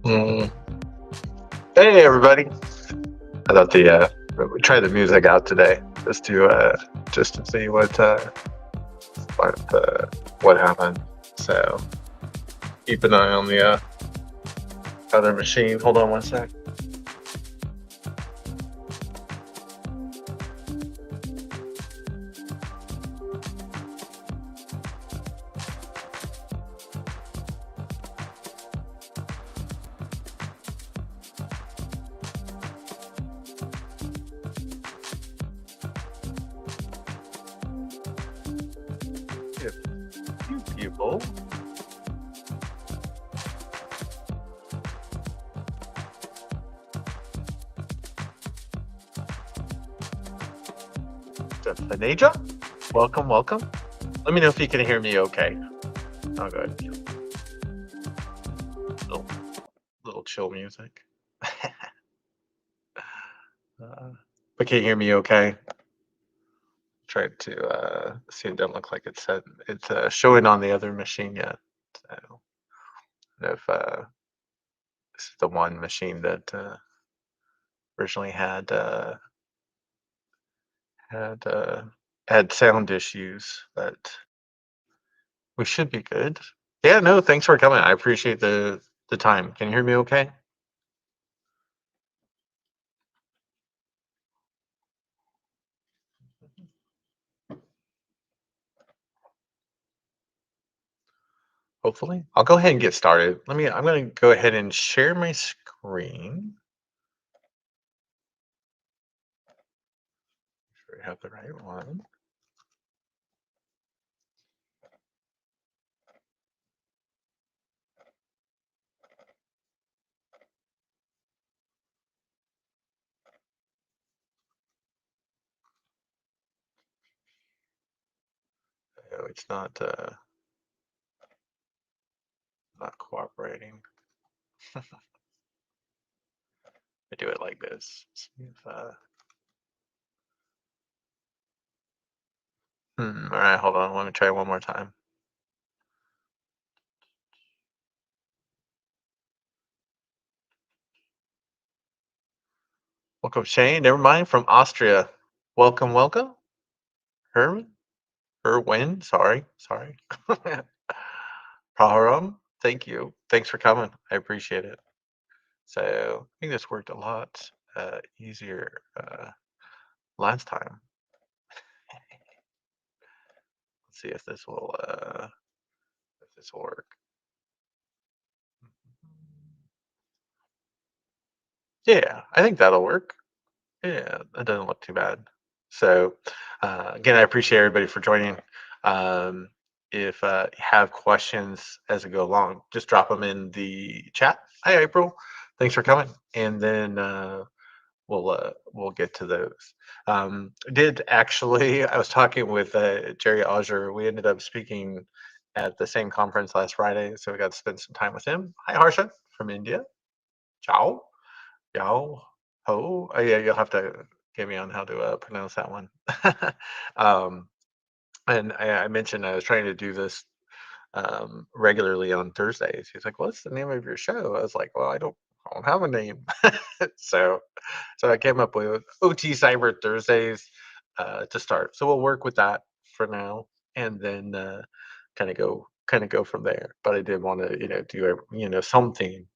Mm. Hey everybody! I thought we try the music out today just to see what what happened. So keep an eye on the other machine. Hold on one sec. If you people, Aneja, welcome, welcome. Let me know if you can hear me. Okay. Oh, good. Little chill music. uh, but can you hear me? Okay. Tried to see. It doesn't look like it's showing on the other machine yet. So if this is the one machine that originally had uh, had sound issues, but we should be good. Yeah, no, thanks for coming. I appreciate the time. Can you hear me okay? Hopefully. I'll go ahead and get started. I'm gonna go ahead and share my screen. Make sure I have the right one. Oh, it's not cooperating. I do it like this. See if all right, hold on. Let me try one more time. Welcome, Shane. Never mind, from Austria. Welcome, welcome. Herman? Erwin, sorry. Praharam, thank you. Thanks for coming. I appreciate it. So I think this worked a lot easier last time. Let's see if this will work. Yeah, I think that'll work. Yeah, that doesn't look too bad. So, again, I appreciate everybody for joining. Um, if you have questions as we go along, just drop them in the chat. Hi, April. Thanks for coming. And then we'll get to those. Did actually, I was talking with Jerry Auger. We ended up speaking at the same conference last Friday, so we got to spend some time with him. Hi, Harsha from India. Ciao. Yao Ho. Oh, yeah, you'll have to get me on how to pronounce that one. um, and I mentioned I was trying to do this regularly on Thursdays. He's like, "What's the name of your show?" I was like, "Well, I don't have a name." so, so I came up with OT Cyber Thursdays to start. So we'll work with that for now, and then kind of go from there. But I did want to do something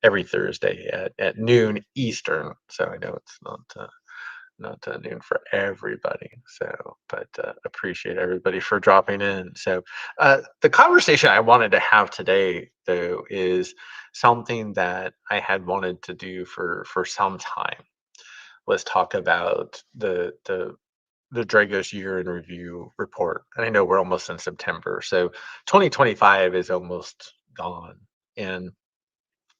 every Thursday at noon Eastern. So I know it's not noon for everybody. So, but appreciate everybody for dropping in. So, the conversation I wanted to have today, though, is something that I had wanted to do for some time. Let's talk about the Dragos year in review report. And I know we're almost in September, so 2025 is almost gone, and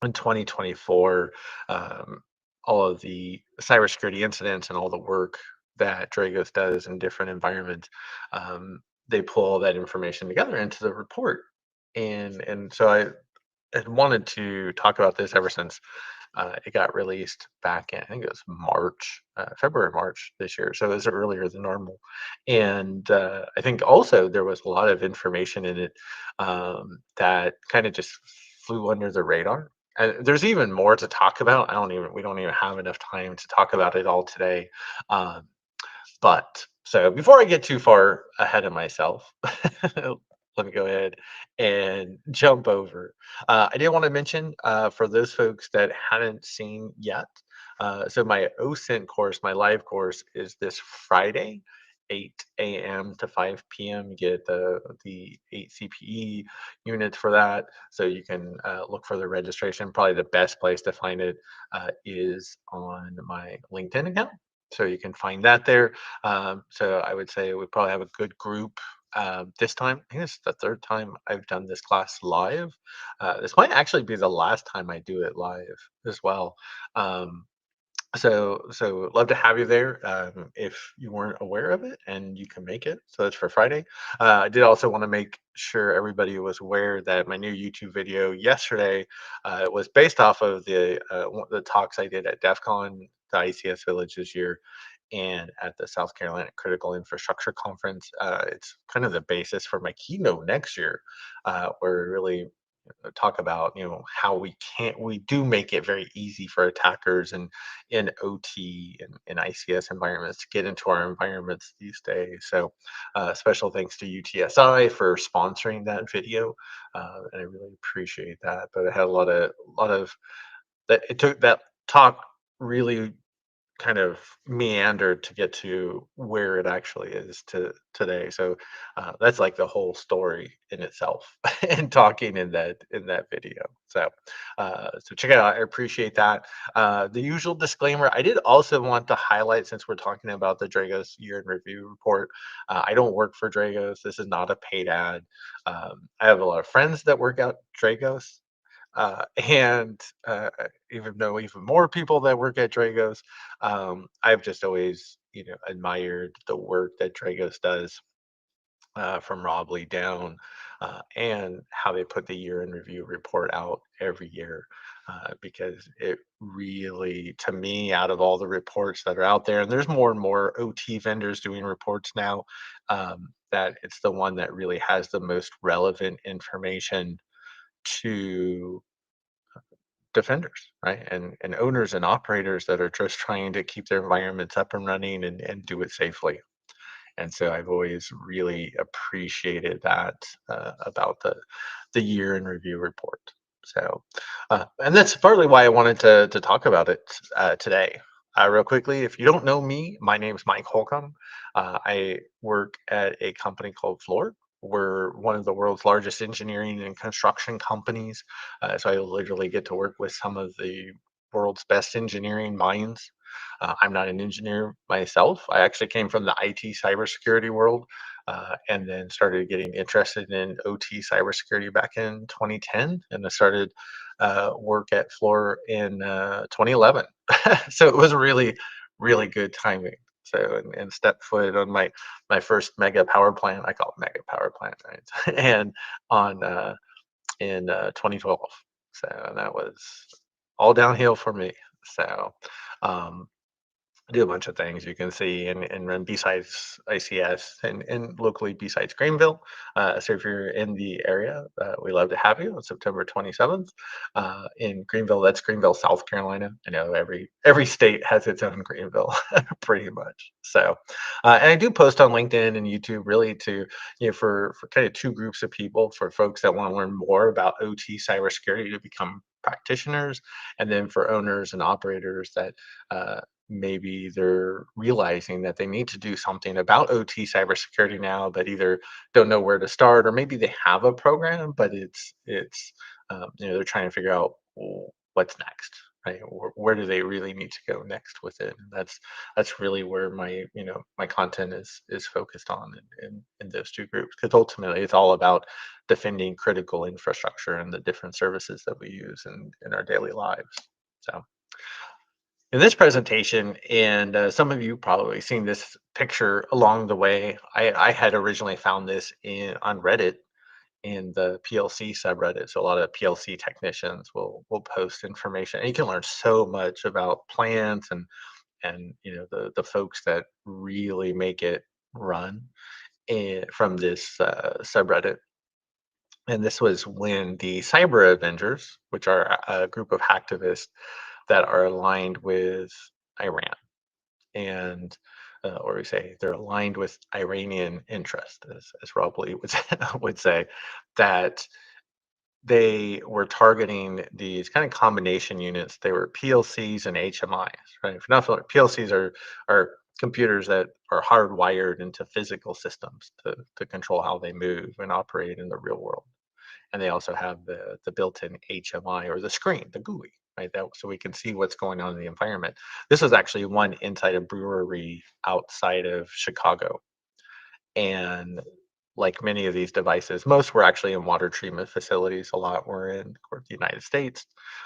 in 2024, um, all of the cybersecurity incidents and all the work that Dragos does in different environments, they pull all that information together into the report. And so I had wanted to talk about this ever since it got released back in, I think it was March, February, March this year. So it was earlier than normal. And I think also there was a lot of information in it that kind of just flew under the radar. And there's even more to talk about. We don't even have enough time to talk about it all today. Um, but so before I get too far ahead of myself, let me go ahead and jump over. I did want to mention for those folks that hadn't seen yet. So my OSINT course, my live course, is this Friday, 8 a.m. to 5 p.m. You get the 8 CPE units for that, so you can look for the registration. Probably the best place to find it is on my LinkedIn account, so you can find that there. So I would say we probably have a good group this time. I think it's the third time I've done this class live. This might actually be the last time I do it live as well. Um, so love to have you there if you weren't aware of it and you can make it. So that's for Friday. I did also want to make sure everybody was aware that my new YouTube video yesterday was based off of the talks I did at DEF CON, the ICS Village this year, and at the South Carolina Critical Infrastructure Conference. It's kind of the basis for my keynote next year, where we really talk about how we do make it very easy for attackers and in OT and ICS environments to get into our environments these days. So special thanks to UTSI for sponsoring that video, and I really appreciate that. But I had a lot of that. It took that talk really kind of meandered to get to where it actually is to today. So that's like the whole story in itself and talking in that video. So check it out. I appreciate that. The usual disclaimer. I did also want to highlight, since we're talking about the Dragos year in review report. I don't work for Dragos. This is not a paid ad. I have a lot of friends that work at Dragos, and even though even more people that work at Dragos, I've just always, admired the work that Dragos does, from Rob Lee down, and how they put the year in review report out every year. Because it really, to me, out of all the reports that are out there, and there's more and more OT vendors doing reports now, that it's the one that really has the most relevant information to defenders, right? And owners and operators that are just trying to keep their environments up and running and do it safely. And so I've always really appreciated that about the year in review report. So, and that's partly why I wanted to talk about it today. Real quickly, if you don't know me, my name's Mike Holcomb. I work at a company called Floor. We're one of the world's largest engineering and construction companies. So I literally get to work with some of the world's best engineering minds. I'm not an engineer myself. I actually came from the IT cybersecurity world, and then started getting interested in OT cybersecurity back in 2010, and I started work at Floor in 2011. So it was really, really good timing. So and stepped foot on my first mega power plant. I call it mega power plant, right? And on in 2012. So and that was all downhill for me. So um, do a bunch of things you can see and run besides ICS and locally besides Greenville. So if you're in the area, we love to have you on September 27th in Greenville. That's Greenville, South Carolina. I know every state has its own Greenville, pretty much. So, and I do post on LinkedIn and YouTube really to for kind of two groups of people, for folks that want to learn more about OT cybersecurity to become practitioners, and then for owners and operators that maybe they're realizing that they need to do something about OT cybersecurity now, but either don't know where to start, or maybe they have a program, but it's they're trying to figure out, well, what's next, right? Where do they really need to go next with it? And that's really where my content is focused on in those two groups, because ultimately it's all about defending critical infrastructure and the different services that we use in our daily lives. So in this presentation, and some of you probably seen this picture along the way, I had originally found this on Reddit in the PLC subreddit. So a lot of PLC technicians will post information, and you can learn so much about plants and the folks that really make it run from this subreddit. And this was when the cyber avengers, which are a group of hacktivists that are aligned with Iran, and or we say they're aligned with Iranian interest, as Rob Lee would would say, that they were targeting these kind of combination units. They were PLCs and HMIs, right? If you're not familiar, PLCs are computers that are hardwired into physical systems to control how they move and operate in the real world. And they also have the built-in HMI, or the screen, the GUI, right? That, so we can see what's going on in the environment. This was actually one inside a brewery outside of Chicago, and like many of these devices, most were actually in water treatment facilities. A lot were in, of course, the United States,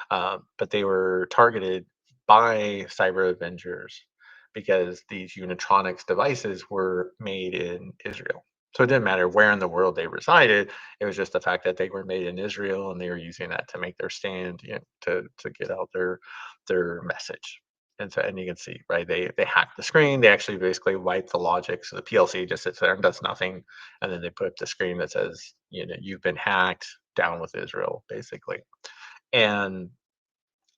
but they were targeted by cyber avengers because these Unitronics devices were made in Israel. So it didn't matter where in the world they resided. It was just the fact that they were made in Israel and they were using that to make their stand, to get out their message. And so, and you can see, right? They hack the screen. They actually basically wipe the logic. So the PLC just sits there and does nothing, and then they put up the screen that says, you've been hacked. Down with Israel, basically. And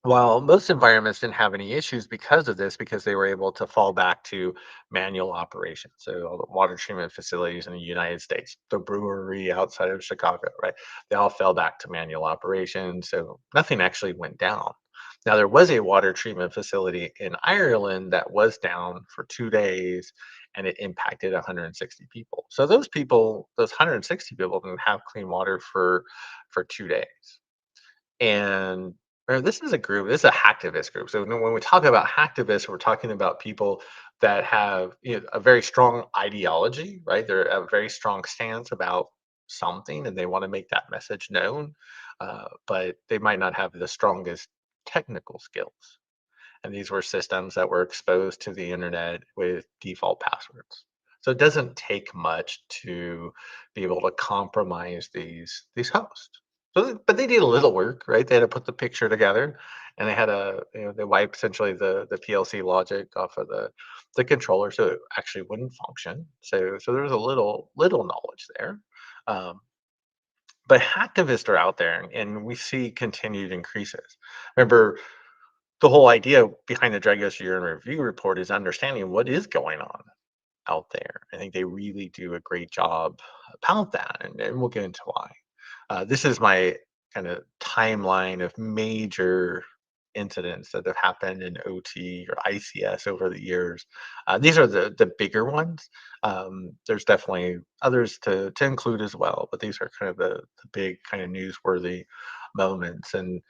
while most environments didn't have any issues because of this, because they were able to fall back to manual operations. So all the water treatment facilities in the United States, the brewery outside of Chicago, right? They all fell back to manual operations. So nothing actually went down. Now there was a water treatment facility in Ireland that was down for 2 days, and it impacted 160 people. So those people, those 160 people, didn't have clean water for 2 days. And this is a group, this is a hacktivist group. So when we talk about hacktivists, we're talking about people that have, a very strong ideology, right? They're a very strong stance about something, and they want to make that message known, but they might not have the strongest technical skills. And these were systems that were exposed to the internet with default passwords. So it doesn't take much to be able to compromise these hosts. So, but they did a little work, right? They had to put the picture together, and they had they wipe essentially the PLC logic off of the controller, so it actually wouldn't function. So there was a little knowledge there. Um, but hacktivists are out there, and we see continued increases. Remember, the whole idea behind the Dragos Year in Review report is understanding what is going on out there. I think they really do a great job about that, and we'll get into why. This is my kind of timeline of major incidents that have happened in OT or ICS over the years. These are the bigger ones. There's definitely others to include as well, but these are kind of the big kind of newsworthy moments. And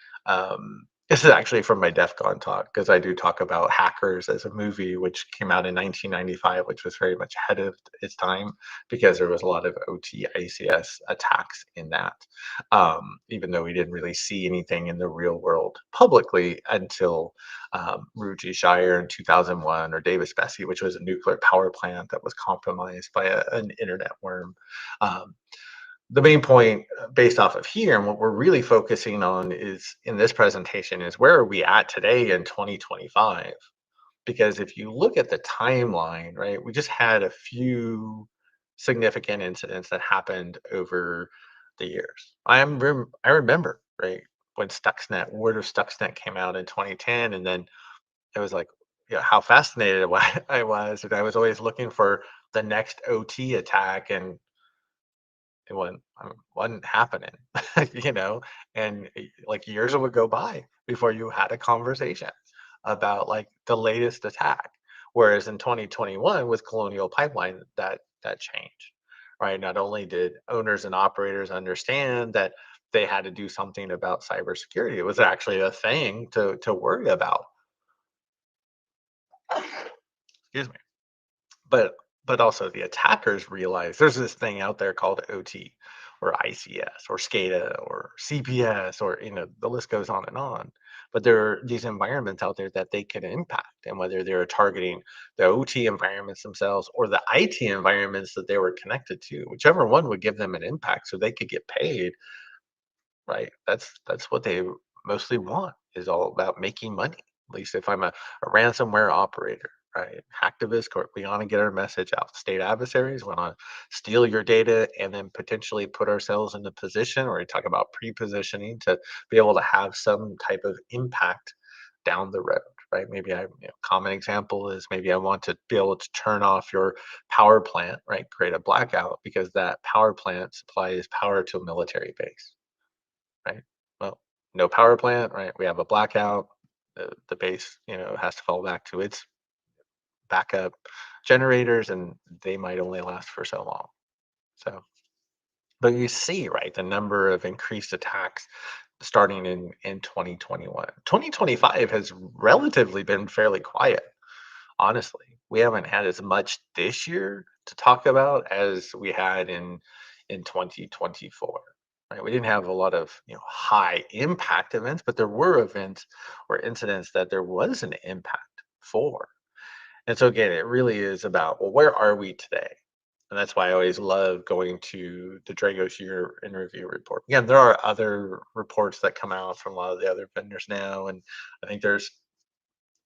this is actually from my DEF CON talk, because I do talk about Hackers as a movie, which came out in 1995, which was very much ahead of its time because there was a lot of OT ICS attacks in that, even though we didn't really see anything in the real world publicly until Ruji Shire in 2001, or Davis Bessie, which was a nuclear power plant that was compromised by an internet worm. Um, the main point, based off of here, and what we're really focusing on is in this presentation, is where are we at today in 2025? Because if you look at the timeline, right, we just had a few significant incidents that happened over the years. I remember, right, when Stuxnet, word of Stuxnet came out in 2010, and then it was like, how fascinated I was, and I was always looking for the next OT attack, and it wasn't happening, you know, and like years would go by before you had a conversation about like the latest attack. Whereas in 2021 with Colonial Pipeline, that changed, right? Not only did owners and operators understand that they had to do something about cybersecurity, it was actually a thing to worry about. Excuse me. But also the attackers realize there's this thing out there called OT or ICS or SCADA or CPS, or the list goes on and on. But there are these environments out there that they can impact, and whether they're targeting the OT environments themselves or the IT environments that they were connected to, whichever one would give them an impact so they could get paid, right? That's what they mostly want, is all about making money. At least if I'm a ransomware operator. right? Hacktivists, we want to get our message out. State adversaries want to steal your data and then potentially put ourselves in a position where we talk about pre-positioning to be able to have some type of impact down the road, right? Maybe common example is maybe I want to be able to turn off your power plant, right? Create a blackout because that power plant supplies power to a military base, right? Well, no power plant, right? We have a blackout. The base, has to fall back to its backup generators, and they might only last for so long. So, but you see, right, the number of increased attacks starting in 2021. 2025 has relatively been fairly quiet, honestly. We haven't had as much this year to talk about as we had in 2024. Right? We didn't have a lot of high impact events, but there were events or incidents that there was an impact for. And so again, it really is about, well, where are we today? And that's why I always love going to the Dragos year in review report. Again, there are other reports that come out from a lot of the other vendors now, and I think there's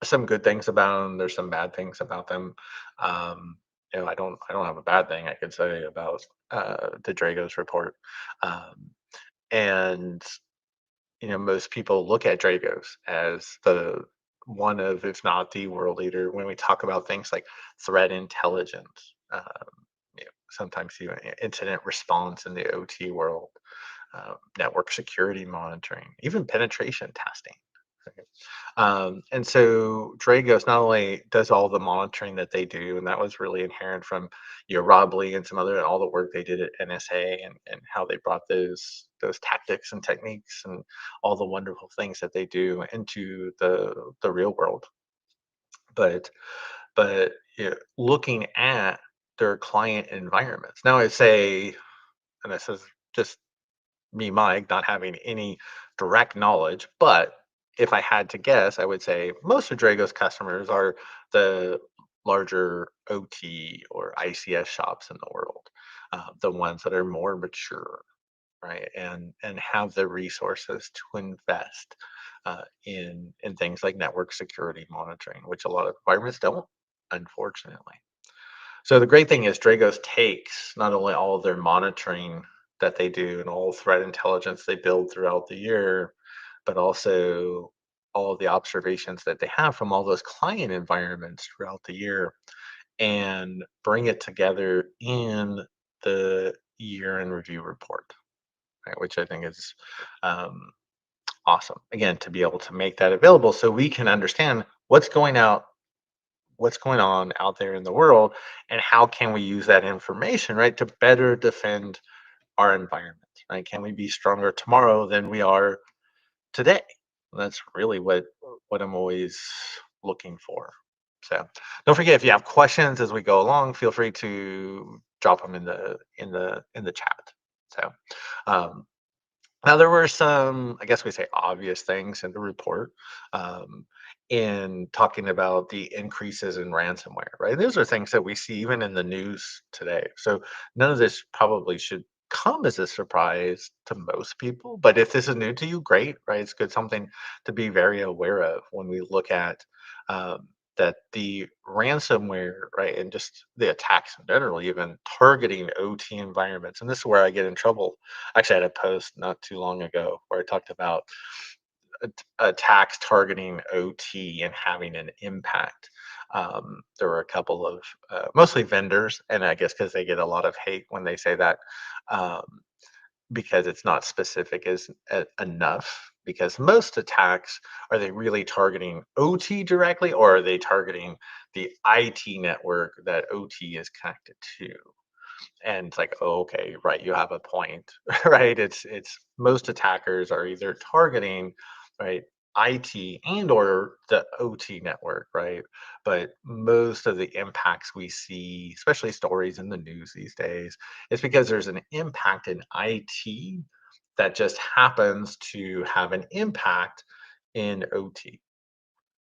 some good things about them. There's some bad things about them. Um, I don't have a bad thing I could say about the Dragos report. Um, and most people look at Dragos as the one of, if not the world leader, when we talk about things like threat intelligence, sometimes even incident response in the OT world, network security monitoring, even penetration testing. Right? And so Dragos not only does all the monitoring that they do, and that was really inherent from Rob Lee and some other all the work they did at NSA and how they brought those tactics and techniques and all the wonderful things that they do into the real world. But looking at their client environments. Now I say, and this is just me, Mike, not having any direct knowledge, but if I had to guess, I would say most of Drago's customers are the larger OT or ICS shops in the world, the ones that are more mature, right, and have the resources to invest in things like network security monitoring, which a lot of environments don't, unfortunately. So the great thing is Dragos takes not only all of their monitoring that they do and all threat intelligence they build throughout the year, but also all of the observations that they have from all those client environments throughout the year and bring it together in the year in review report, right? Which I think is um, awesome. Again, to be able to make that available so we can understand what's going on out there in the world and how can we use that information, right, to better defend our environment, right? Can we be stronger tomorrow than we are today? That's really what I'm always looking for. So don't forget, if you have questions as we go along, feel free to drop them in the chat. So um, now, there were some, I guess we say, obvious things in the report, um, in talking about the increases in ransomware, right? Those are things that we see even in the news today. So none of this probably should come as a surprise to most people. But if this is new to you, great, right? It's good something to be very aware of when we look at that the ransomware, right, and just the attacks in general, even targeting OT environments. And this is where I get in trouble. Actually, I had a post not too long ago where I talked about attacks targeting OT and having an impact. There were a couple of mostly vendors, and I guess because they get a lot of hate when they say that, um, because it's not specific as enough. Because most attacks, are they really targeting OT directly, or are they targeting the IT network that OT is connected to? And it's like, oh, okay, right, you have a point, right? It's most attackers are either targeting, right, IT and or the OT network, right? But most of the impacts we see, especially stories in the news these days, is because there's an impact in IT that just happens to have an impact in OT.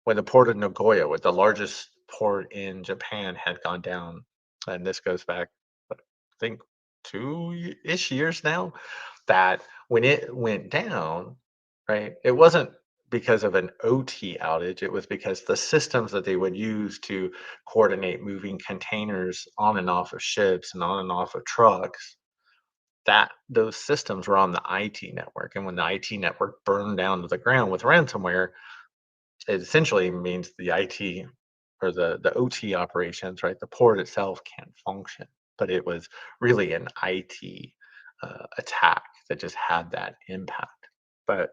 When the port of Nagoya, with the largest port in Japan, had gone down, and this goes back, I think, 2-ish years now, that when it went down, right, it wasn't because of an OT outage. It was because the systems that they would use to coordinate moving containers on and off of ships and on and off of trucks, that those systems were on the IT network. And when the IT network burned down to the ground with ransomware, it essentially means the IT or the OT operations, right? The port itself can't function, but it was really an IT attack that just had that impact. But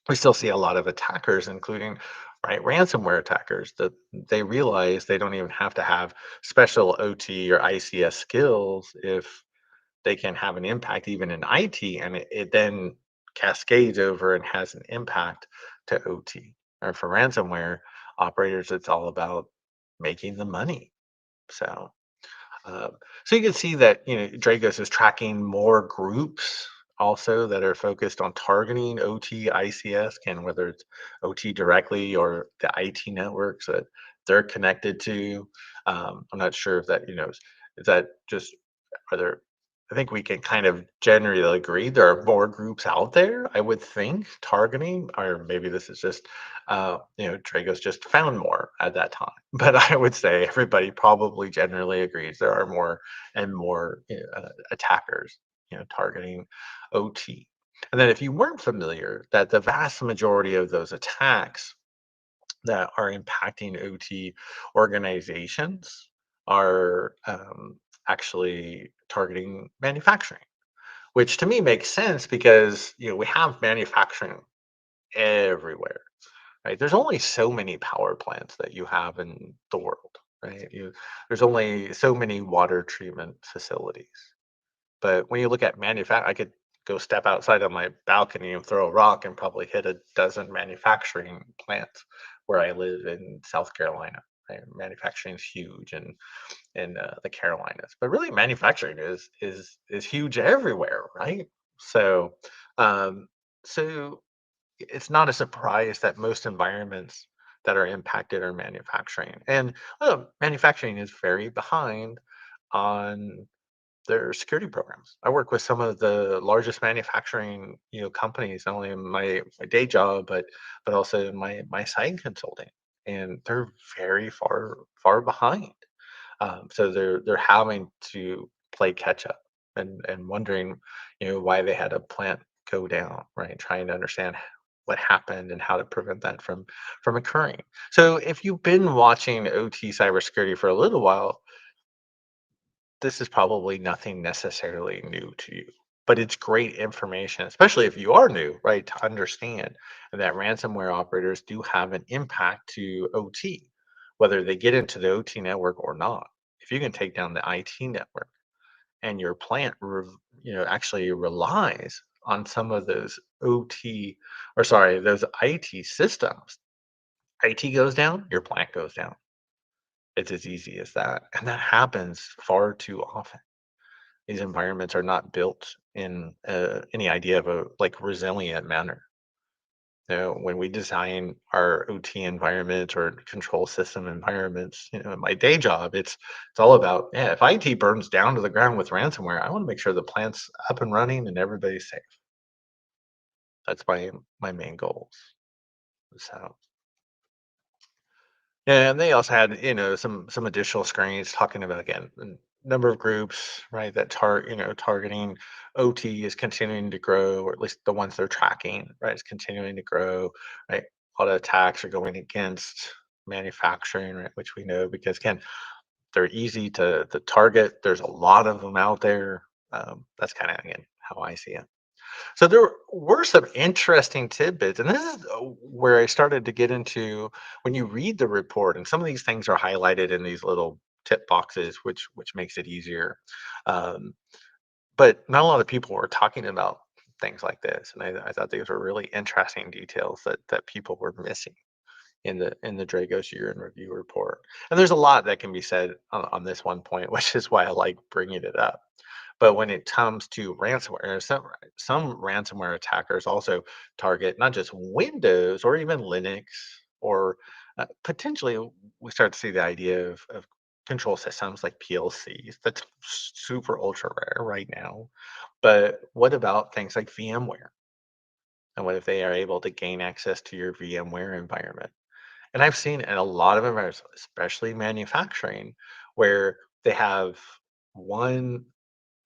we still see a lot of attackers, including right ransomware attackers, that they realize they don't even have to have special OT or ICS skills if they can have an impact even in IT, and it then cascades over and has an impact to OT. Or for ransomware operators, it's all about making the money. So, um, so you can see that Dragos is tracking more groups also that are focused on targeting OT, ICS, and whether it's OT directly or the IT networks that they're connected to. I'm not sure if that is that just are there. I think we can kind of generally agree there are more groups out there. I would think targeting, or maybe this is just Dragos just found more at that time. But I would say everybody probably generally agrees there are more and more attackers, targeting OT. And then if you weren't familiar, that the vast majority of those attacks that are impacting OT organizations are actually targeting manufacturing, which to me makes sense because we have manufacturing everywhere, right? There's only so many power plants that you have in the world, right? There's only so many water treatment facilities. But when you look at I could go step outside on my balcony and throw a rock and probably hit a dozen manufacturing plants where I live in South Carolina. Right? Manufacturing is huge in the Carolinas, but really manufacturing is huge everywhere, right? So, um, so it's not a surprise that most environments that are impacted are manufacturing, and manufacturing is very behind on their security programs. I work with some of the largest manufacturing, companies, not only in my day job, but also in my side consulting, and they're very far behind. So they're having to play catch up and wondering, why they had a plant go down, right? Trying to understand what happened and how to prevent that from occurring. So if you've been watching OT cybersecurity for a little while, this is probably nothing necessarily new to you, but it's great information, especially if you are new, right, to understand that ransomware operators do have an impact to OT, whether they get into the OT network or not. If you can take down the IT network and your plant, actually relies on some of those OT, or sorry, those IT systems, IT goes down, your plant goes down. It's as easy as that. And that happens far too often. These environments are not built in any idea of a like resilient manner. When we design our OT environments or control system environments, in my day job, it's all about, yeah, if IT burns down to the ground with ransomware, I want to make sure the plant's up and running and everybody's safe. That's my main goals. So yeah, and they also had, some additional screens talking about again number of groups, right? That targeting OT is continuing to grow, or at least the ones they're tracking, right? Is continuing to grow, right? A lot of attacks are going against manufacturing, right? Which we know because again, they're easy to target. There's a lot of them out there. That's kind of again how I see it. So there were some interesting tidbits, and this is where I started to get into when you read the report, and some of these things are highlighted in these little tip boxes, which makes it easier. Um, but not a lot of people were talking about things like this, and I thought these were really interesting details that people were missing in the Dragos year in review report. And there's a lot that can be said on this one point, which is why I like bringing it up. But when it comes to ransomware, some ransomware attackers also target not just Windows or even Linux, or potentially we start to see the idea of control systems like PLCs. That's super ultra rare right now. But what about things like VMware? And what if they are able to gain access to your VMware environment? And I've seen in a lot of environments, especially manufacturing, where they have one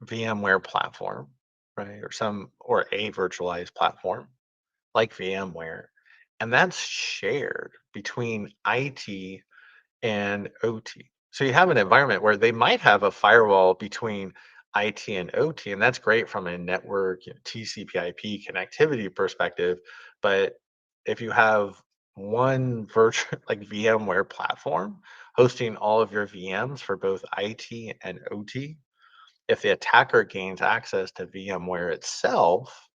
VMware platform, right? Or a virtualized platform like VMware. And that's shared between IT and OT. So you have an environment where they might have a firewall between IT and OT, and that's great from a network, TCP/IP connectivity perspective. But if you have one virtual like VMware platform hosting all of your VMs for both IT and OT, if the attacker gains access to VMware itself,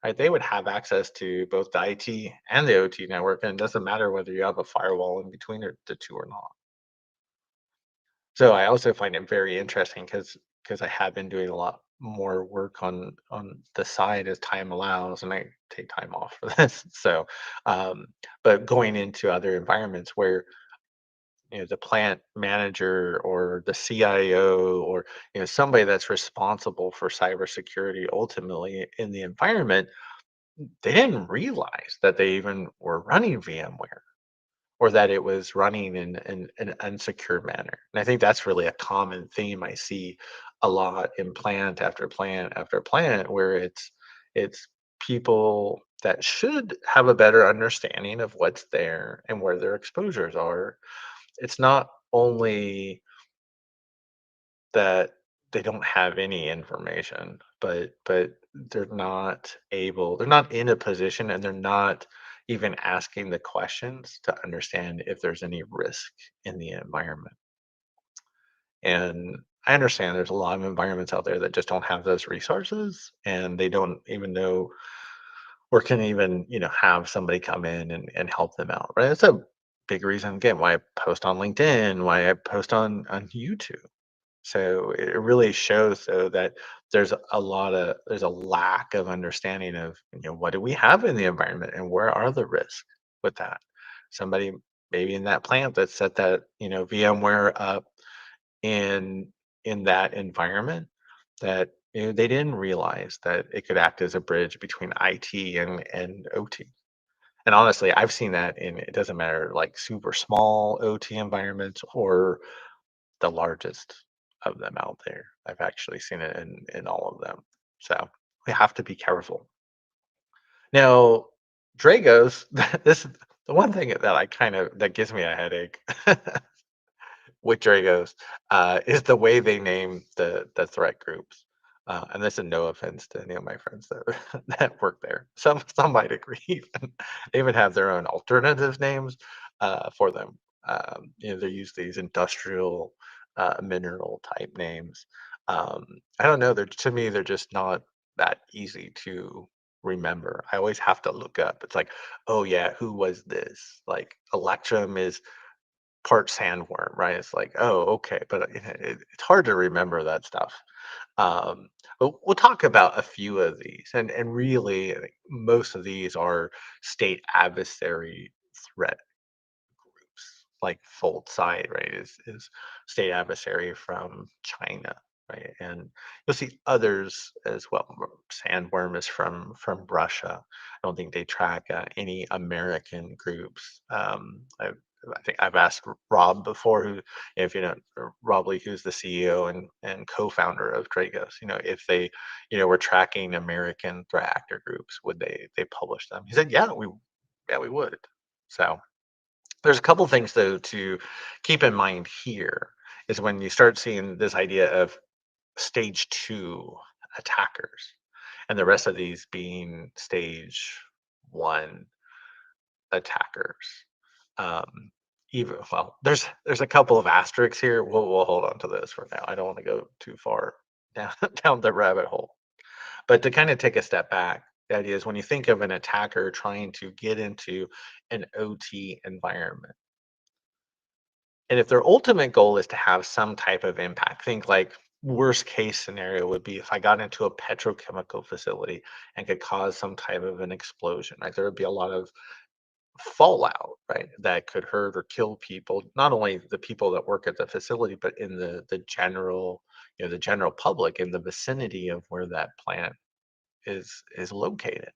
right, they would have access to both the IT and the OT network, and it doesn't matter whether you have a firewall in between the two or not. So I also find it very interesting because I have been doing a lot more work on the side as time allows, and I take time off for this. So, um, but going into other environments where the plant manager or the CIO or somebody that's responsible for cybersecurity ultimately in the environment, they didn't realize that they even were running VMware or that it was running in an unsecure manner. And I think that's really a common theme I see a lot in plant after plant after plant, where it's people that should have a better understanding of what's there and where their exposures are. It's not only that they don't have any information, but they're not in a position and they're not even asking the questions to understand if there's any risk in the environment. And I understand there's a lot of environments out there that just don't have those resources and they don't even know or can even, have somebody come in and help them out. Right. That's a big reason again why I post on LinkedIn, why I post on YouTube. So it really shows though that there's a lack of understanding of what do we have in the environment and where are the risks with that. Somebody maybe in that plant that set that VMware up in that environment that they didn't realize that it could act as a bridge between IT and OT. And honestly, I've seen that in it doesn't matter like super small OT environments or the largest of them out there. I've actually seen it in all of them. So we have to be careful. Now, Dragos, this is the one thing that I kind of that gives me a headache with Dragos is the way they name the threat groups. And this is no offense to any of my friends that that work there. Some might agree. They even have their own alternative names for them. They use these industrial mineral type names. I don't know. They're to me they're just not that easy to remember. I always have to look up. It's like, oh yeah, who was this? Like Electrum is part sandworm, right? It's like, oh, okay, but it's hard to remember that stuff. But we'll talk about a few of these, and really, I think most of these are state adversary threat groups, like Fold Side, right? Is state adversary from China, right? And you'll see others as well. Sandworm is from Russia. I don't think they track any American groups. I think I've asked Rob before, who, if Rob Lee, who's the CEO and co-founder of Dragos, if they, were tracking American threat actor groups, would they publish them? He said, yeah, we would. So there's a couple things though to keep in mind here is when you start seeing this idea of stage two attackers and the rest of these being stage one attackers. Um, even well, there's a couple of asterisks here. We'll hold on to this for now. I don't want to go too far down down the rabbit hole. But to kind of take a step back, the idea is when you think of an attacker trying to get into an OT environment, and if their ultimate goal is to have some type of impact, think like worst case scenario would be if I got into a petrochemical facility and could cause some type of an explosion, right? There would be a lot of fallout, right? That could hurt or kill people, not only the people that work at the facility, but in the general, the general public in the vicinity of where that plant is located.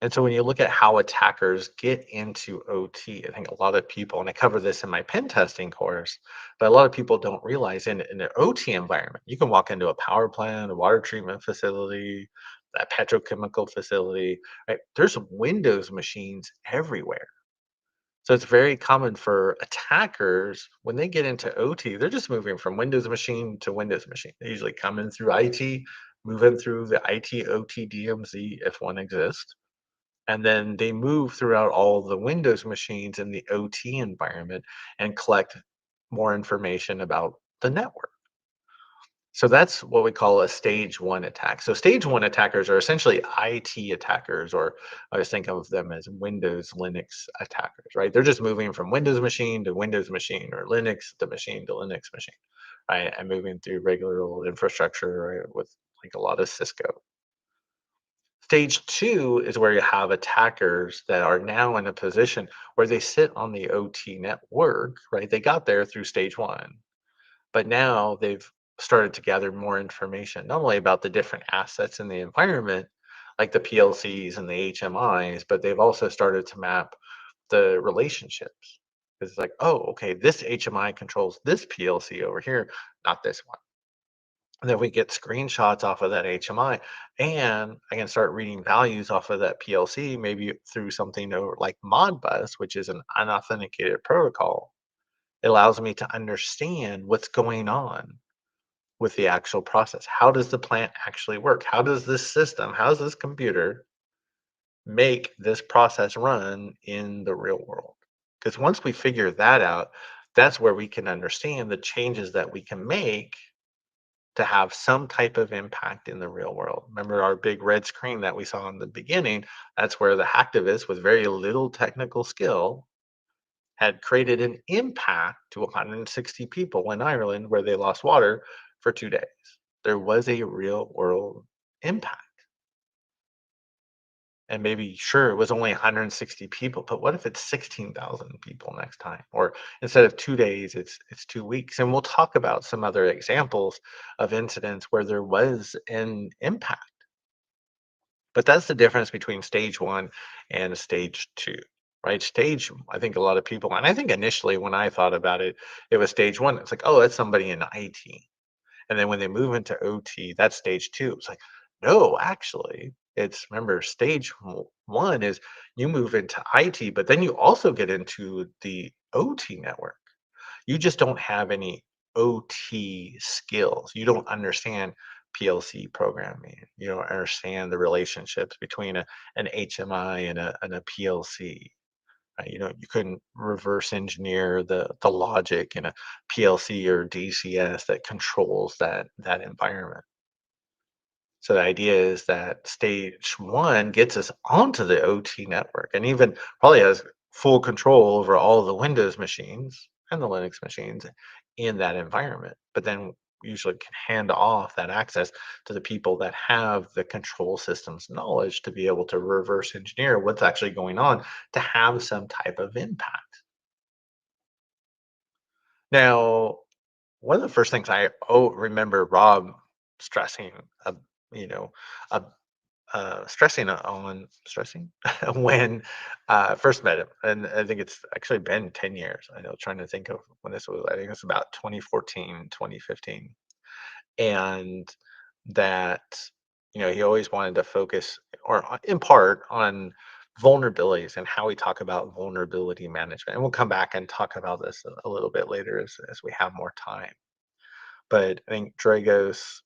And so when you look at how attackers get into OT, I think a lot of people, and I cover this in my pen testing course, but a lot of people don't realize in an OT environment, you can walk into a power plant, a water treatment facility, a petrochemical facility, right? There's Windows machines everywhere. So it's very common for attackers when they get into OT, they're just moving from Windows machine to Windows machine. They usually come in through IT, move in through the IT OT DMZ if one exists, and then they move throughout all the Windows machines in the OT environment and collect more information about the network. So that's what we call a stage one attack. So stage one attackers are essentially IT attackers, or I always think of them as Windows Linux attackers, right? They're just moving from Windows machine, or Linux to machine to Linux machine, right? And moving through regular old infrastructure, right, with like a lot of Cisco. Stage two is where you have attackers that are now in a position where they sit on the OT network, right? They got there through stage one, but now they've started to gather more information, not only about the different assets in the environment, like the PLCs and the HMIs, but they've also started to map the relationships. It's like, oh, okay, this HMI controls this PLC over here, not this one. And then we get screenshots off of that HMI, and I can start reading values off of that PLC, maybe through something like Modbus, which is an unauthenticated protocol. It allows me to understand what's going on with the actual process. How does the plant actually work? How does this system, how does this computer make this process run in the real world? Because once we figure that out, that's where we can understand the changes that we can make to have some type of impact in the real world. Remember our big red screen that we saw in the beginning? That's where the hacktivist with very little technical skill had created an impact to 160 people in Ireland where they lost water for 2 days. There was a real world impact. And maybe, sure, it was only 160 people, but what if it's 16,000 people next time? Or instead of 2 days, it's 2 weeks. And we'll talk about some other examples of incidents where there was an impact. But that's the difference between stage one and stage two, right? Stage, I think a lot of people, and I think initially when I thought about it, it was stage one. It's like, oh, that's somebody in IT. And then when they move into OT, that's stage two. It's like, no, actually, it's remember, one is you move into IT, but then you also get into the OT network. You just don't have any OT skills. You don't understand PLC programming. You don't understand the relationships between an HMI and a PLC. Right? You know, you couldn't reverse engineer the logic in a PLC or DCS that controls that environment. So the idea is that stage one gets us onto the OT network and even probably has full control over all the Windows machines and the Linux machines in that environment. But then usually can hand off that access to the people that have the control systems knowledge to be able to reverse engineer what's actually going on to have some type of impact. Now, one of the first things I remember Rob stressing, you know, uh, stressing when first met him, and I think it's actually been 10 years. I know, trying to think of when this was. I think it's about 2014, 2015, and that he always wanted to focus, or in part, on vulnerabilities and how we talk about vulnerability management. And we'll come back and talk about this a little bit later as we have more time. But I think Dragos,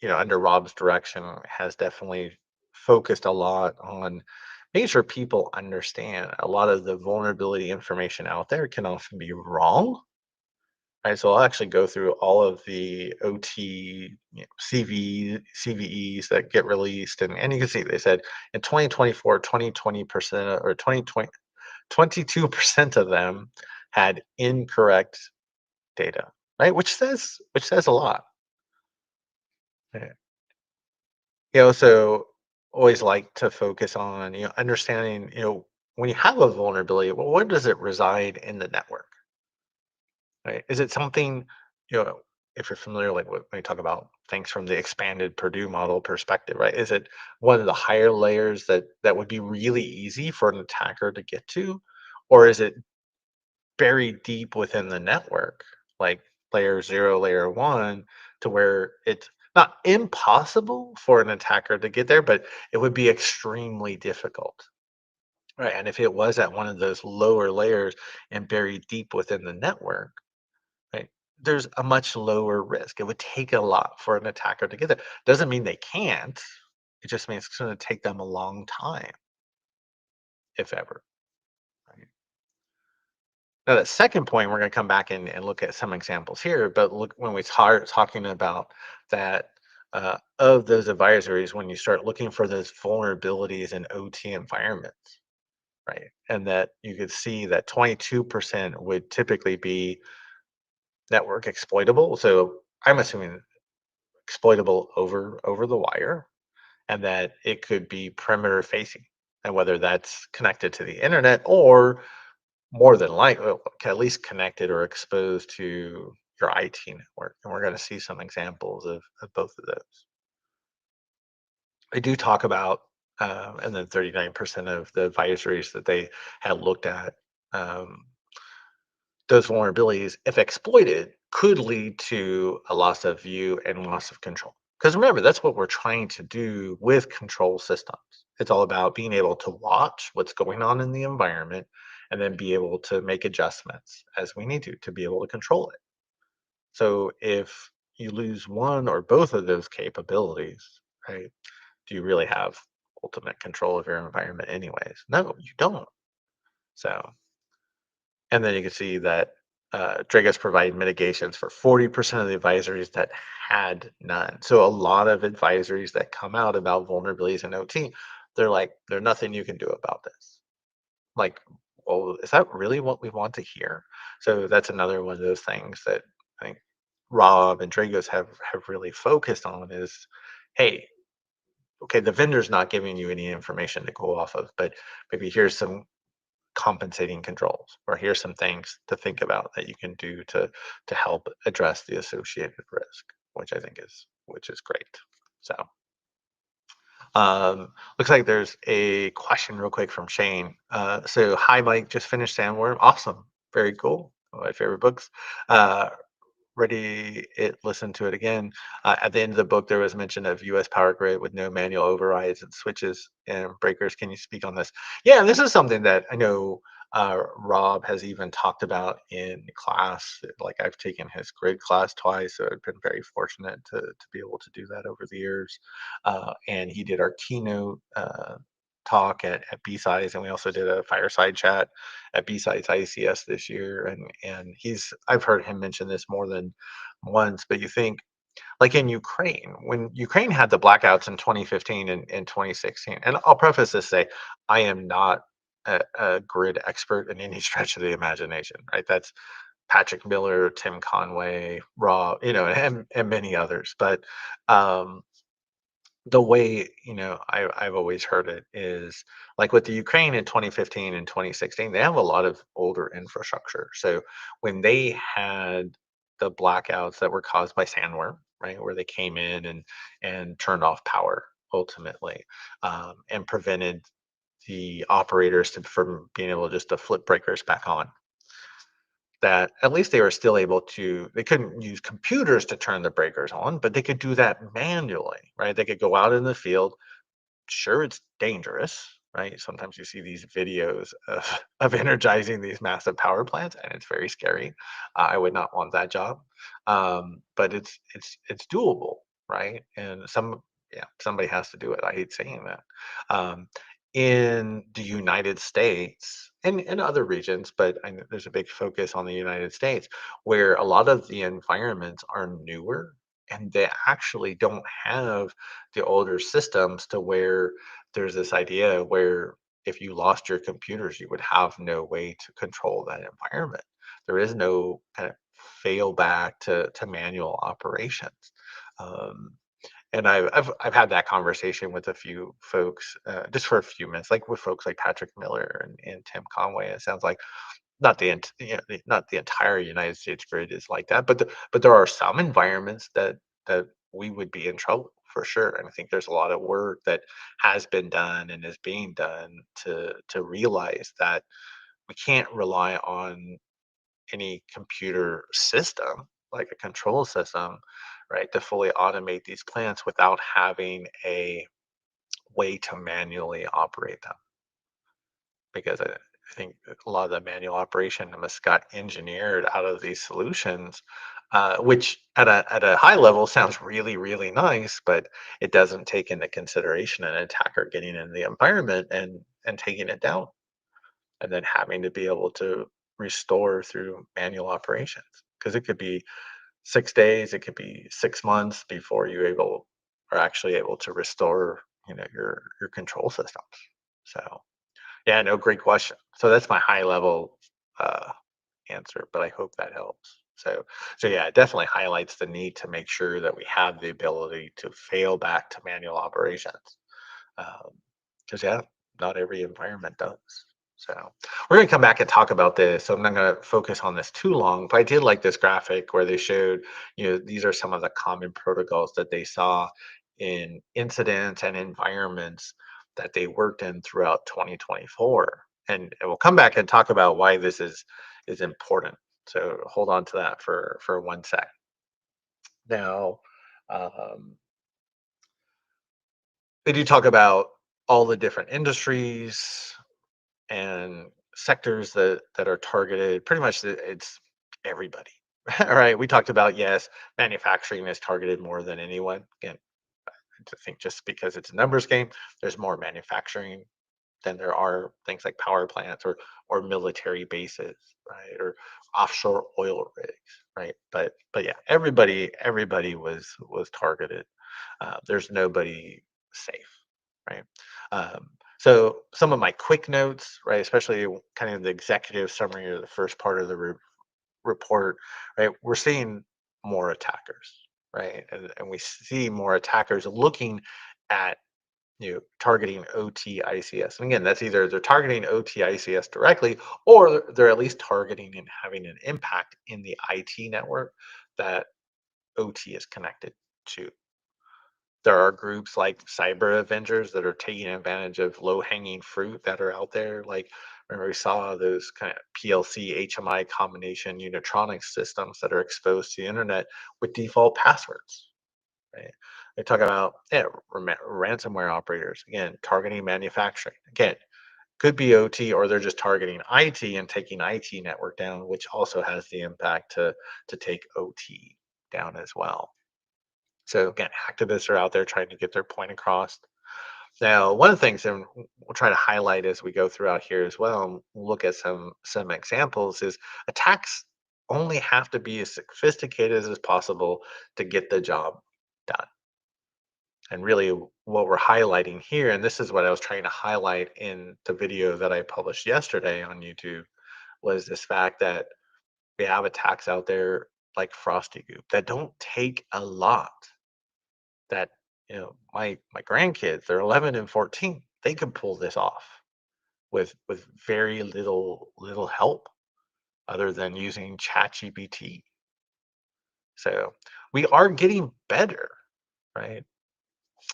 under Rob's direction, has definitely focused a lot on making sure people understand a lot of the vulnerability information out there can often be wrong. Right, so I'll actually go through all of the OT, CVEs that get released, and you can see they said in 2024, 20% or 2020, 22% of them had incorrect data, right? Which says a lot. Yeah. So always like to focus on, understanding, when you have a vulnerability, well, where does it reside in the network, right? Is it something, you know? if you're familiar, like when you talk about things from the expanded Purdue model perspective, right? Is it one of the higher layers that would be really easy for an attacker to get to, or is it buried deep within the network, like layer 0, layer 1, to where it's not impossible for an attacker to get there, but it would be extremely difficult, right? And if it was at one of those lower layers and buried deep within the network, right, there's a much lower risk. It would take a lot for an attacker to get there. Doesn't mean they can't. It just means it's going to take them a long time, if ever. Right? Now, that second point, we're going to come back and look at some examples here. But look, when we start talking about that, of those advisories, when you start looking for those vulnerabilities in OT environments, right, and that you could see that 22% would typically be network exploitable. So I'm assuming exploitable over the wire, and that it could be perimeter facing, and whether that's connected to the internet or more than likely, well, at least connected or exposed to your IT network. And we're going to see some examples of both of those. They do talk about, and then 39% of the advisories that they had looked at, um, those vulnerabilities, if exploited, could lead to a loss of view and loss of control. Because remember, that's what we're trying to do with control systems. It's all about being able to watch what's going on in the environment and then be able to make adjustments as we need to be able to control it. So if you lose one or both of those capabilities, right, do you really have ultimate control of your environment anyways? No, you don't. So and then you can see that Dragos provided mitigations for 40% of the advisories that had none. So a lot of advisories that come out about vulnerabilities in OT, they're like, there's nothing you can do about this. Like, well, is that really what we want to hear? So that's another one of those things that I think Rob and Dragos have really focused on is, hey, okay, the vendor's not giving you any information to go off of, but maybe here's some compensating controls, or here's some things to think about that you can do to help address the associated risk, which is great. So looks like there's a question real quick from Shane. So hi Mike, just finished Sandworm. Awesome, very cool. One of my favorite books. Ready it listen to it again. At the end of the book, there was mention of U.S. power grid with no manual overrides and switches and breakers. Can you speak on this? Yeah, this is something that I know Rob has even talked about in class. Like I've taken his grid class twice, so I've been very fortunate to be able to do that over the years. And he did our keynote talk at B-Sides, and we also did a fireside chat at B-Sides ICS this year. And I've heard him mention this more than once, but you think like in Ukraine, when Ukraine had the blackouts in 2015 and 2016, and I'll preface this say, I am not a grid expert in any stretch of the imagination, right? That's Patrick Miller, Tim Conway, Raw, and many others. But um, the way I've always heard it is like with the Ukraine in 2015 and 2016, they have a lot of older infrastructure. So when they had the blackouts that were caused by sandworm, right, where they came in and turned off power ultimately, and prevented the operators from being able just to flip breakers back on, that at least they were still able to, they couldn't use computers to turn the breakers on, but they could do that manually, right? They could go out in the field. Sure, it's dangerous, right? Sometimes you see these videos of energizing these massive power plants, and it's very scary. I would not want that job, but it's doable, right? And yeah, somebody has to do it. I hate saying that. Um, in the United States and in other regions, but I know there's a big focus on the United States, where a lot of the environments are newer and they actually don't have the older systems, to where there's this idea where if you lost your computers, you would have no way to control that environment. There is no kind of fail back to manual operations. Um, and I've had that conversation with a few folks, just for a few minutes, like with folks like Patrick Miller and Tim Conway. It sounds like not the entire United States grid is like that, but there are some environments that we would be in trouble for sure. And I think there's a lot of work that has been done and is being done to realize that we can't rely on any computer system like a control system, right, to fully automate these plants without having a way to manually operate them. Because I think a lot of the manual operation almost got engineered out of these solutions, which at a high level sounds really, really nice, but it doesn't take into consideration an attacker getting in the environment and taking it down, and then having to be able to restore through manual operations. Because it could be 6 days, it could be 6 months before you able are actually able to restore, your control systems. So yeah, no, great question. So that's my high level uh, answer, but I hope that helps. So yeah, it definitely highlights the need to make sure that we have the ability to fail back to manual operations. Because yeah, not every environment does. So we're going to come back and talk about this. So I'm not going to focus on this too long, but I did like this graphic where they showed, these are some of the common protocols that they saw in incidents and environments that they worked in throughout 2024. And we'll come back and talk about why this is important. So hold on to that for 1 sec. Now, um, they do talk about all the different industries and sectors that are targeted. Pretty much, it's everybody. All right. We talked about, yes, manufacturing is targeted more than anyone. Again, I think just because it's a numbers game, there's more manufacturing than there are things like power plants or military bases, right? Or offshore oil rigs, right? But yeah, everybody was targeted. There's nobody safe, right? Um, so some of my quick notes, right, especially kind of the executive summary or the first part of the report, right? We're seeing more attackers, right? And we see more attackers looking at targeting OT/ICS. And again, that's either they're targeting OT/ICS directly, or they're at least targeting and having an impact in the IT network that OT is connected to. There are groups like cyber avengers that are taking advantage of low hanging fruit that are out there. Like, remember, we saw those kind of PLC HMI combination unitronics systems that are exposed to the internet with default passwords, right? They talk about, yeah, ransomware operators, again, targeting manufacturing. Again, could be OT, or they're just targeting IT and taking IT network down, which also has the impact to take OT down as well. So again, activists are out there trying to get their point across. Now, one of the things, and we'll try to highlight as we go throughout here as well, and we'll look at some examples, is attacks only have to be as sophisticated as possible to get the job done. And really, what we're highlighting here, and this is what I was trying to highlight in the video that I published yesterday on YouTube, was this fact that we have attacks out there like Frosty Goop that don't take a lot. That my grandkids, they're 11 and 14, they could pull this off with very little help other than using ChatGPT. So we are getting better, right?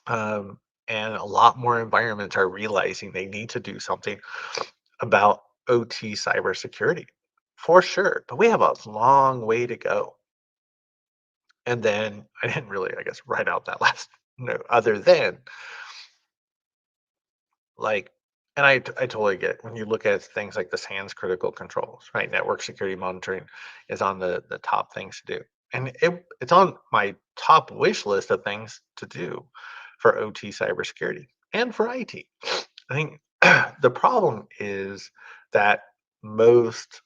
um, and a lot more environments are realizing they need to do something about OT cybersecurity for sure. But we have a long way to go. And then I didn't really, I guess, write out that last note, other than like, and I totally get it. When you look at things like this hands critical controls, right? Network security monitoring is on the top things to do. And it's on my top wish list of things to do for OT cybersecurity and for IT. I think the problem is that most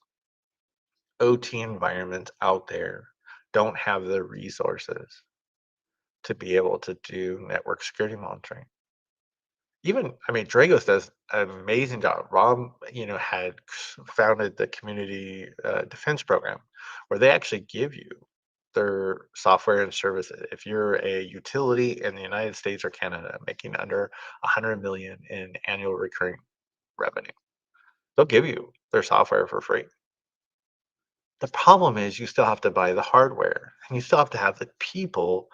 OT environments out there don't have the resources to be able to do network security monitoring. Even, I mean, Dragos does an amazing job. Rob, had founded the community defense program where they actually give you their software and services. If you're a utility in the United States or Canada making under 100 million in annual recurring revenue, they'll give you their software for free. The problem is you still have to buy the hardware and you still have to have the people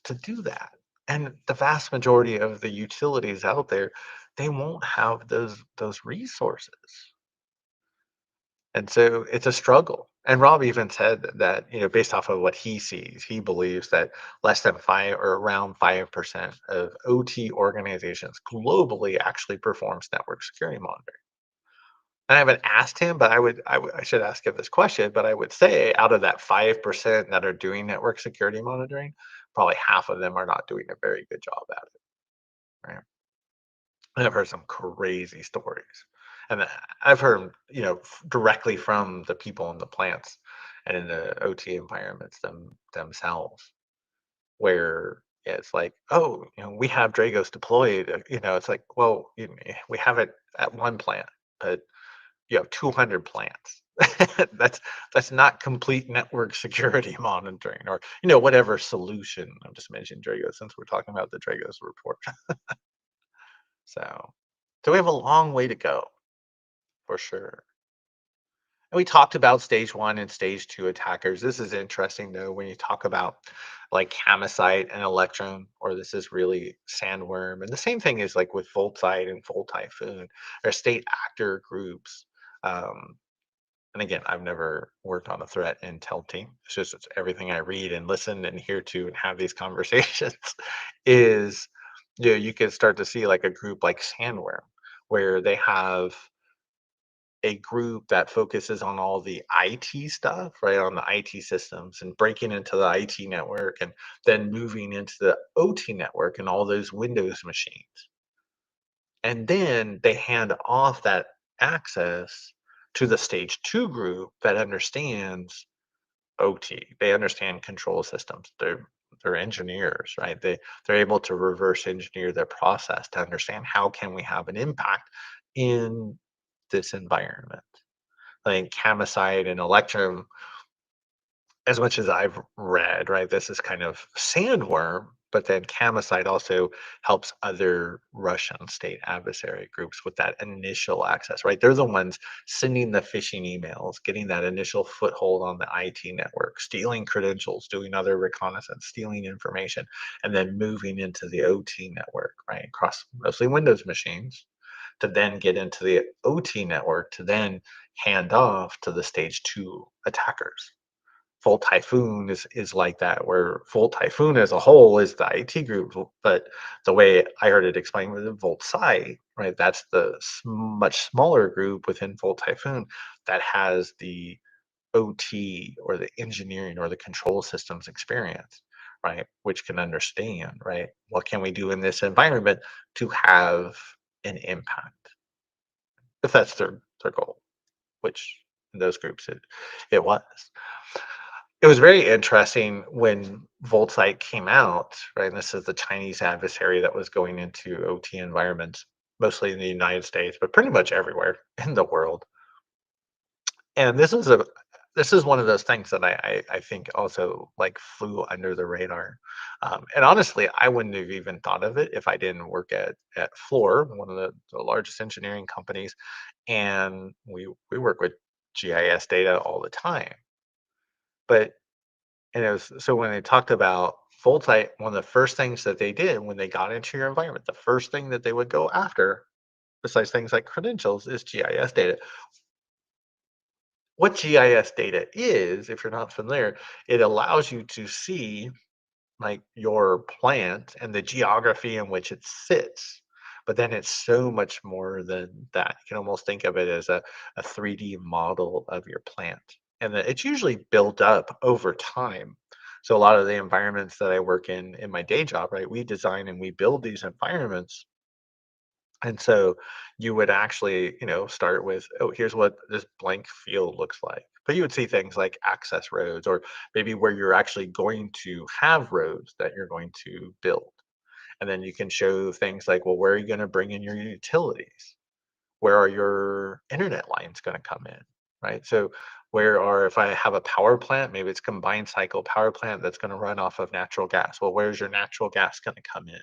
to do that. And the vast majority of the utilities out there, they won't have those resources. And so it's a struggle. And Rob even said that, based off of what he sees, he believes that less than five or around 5% of OT organizations globally actually performs network security monitoring. And I haven't asked him, but I should ask him this question, but I would say out of that 5% that are doing network security monitoring, probably half of them are not doing a very good job at it, right? And I've heard some crazy stories. And I've heard, directly from the people in the plants and in the OT environments themselves, where yeah, it's like, oh, we have Dragos deployed. It's like, well, we have it at one plant, but you have 200 plants. that's that's not complete network security monitoring, or whatever solution. I'm just mentioning Dragos since we're talking about the Dragos report. So, so we have a long way to go for sure. And we talked about stage one and stage two attackers. This is interesting though when you talk about like Hamesite and Electrum, or this is really Sandworm. And the same thing is like with Voltsite and Volt Typhoon, or state actor groups. Um, and again, I've never worked on a threat intel team. It's everything I read and listen and hear to and have these conversations is, you can start to see like a group like Sandworm, where they have a group that focuses on all the IT stuff, right? On the IT systems and breaking into the IT network and then moving into the OT network and all those Windows machines. And then they hand off that access to the stage two group that understands OT. They understand control systems. They're engineers, right? They're able to reverse engineer their process to understand how can we have an impact in this environment. I think Camicide and Electrum, as much as I've read, right, this is kind of sandworm, but then Camicide also helps other Russian state adversary groups with that initial access, right? They're the ones sending the phishing emails, getting that initial foothold on the IT network, stealing credentials, doing other reconnaissance, stealing information, and then moving into the OT network, right, across mostly Windows machines to then get into the OT network to then hand off to the stage two attackers. Full Typhoon is like that, where Full Typhoon as a whole is the IT group, but the way I heard it explained with the Volt Sci, right? That's the much smaller group within Full Typhoon that has the OT or the engineering or the control systems experience, right? Which can understand, right? What can we do in this environment to have an impact, if that's their goal, which in those groups it was. It was very interesting when Voltsite came out, right? And this is the Chinese adversary that was going into OT environments, mostly in the United States, but pretty much everywhere in the world. And this is one of those things that I think also like flew under the radar. And honestly, I wouldn't have even thought of it if I didn't work at Fluor, one of the largest engineering companies, and we work with GIS data all the time. But And it was so when they talked about Voltite, one of the first things that they did when they got into your environment, the first thing that they would go after, besides things like credentials, is GIS data. What GIS data is, if you're not familiar, it allows you to see like your plant and the geography in which it sits. But then it's so much more than that. You can almost think of it as a 3D model of your plant. And that it's usually built up over time. So a lot of the environments that I work in my day job, right? We design and we build these environments, and so you would actually, start with, oh, here's what this blank field looks like. But you would see things like access roads, or maybe where you're actually going to have roads that you're going to build. And then you can show things like, well, where are you going to bring in your utilities? Where are your internet lines going to come in? Right. So if I have a power plant, maybe it's combined cycle power plant that's going to run off of natural gas. Well, where's your natural gas going to come in?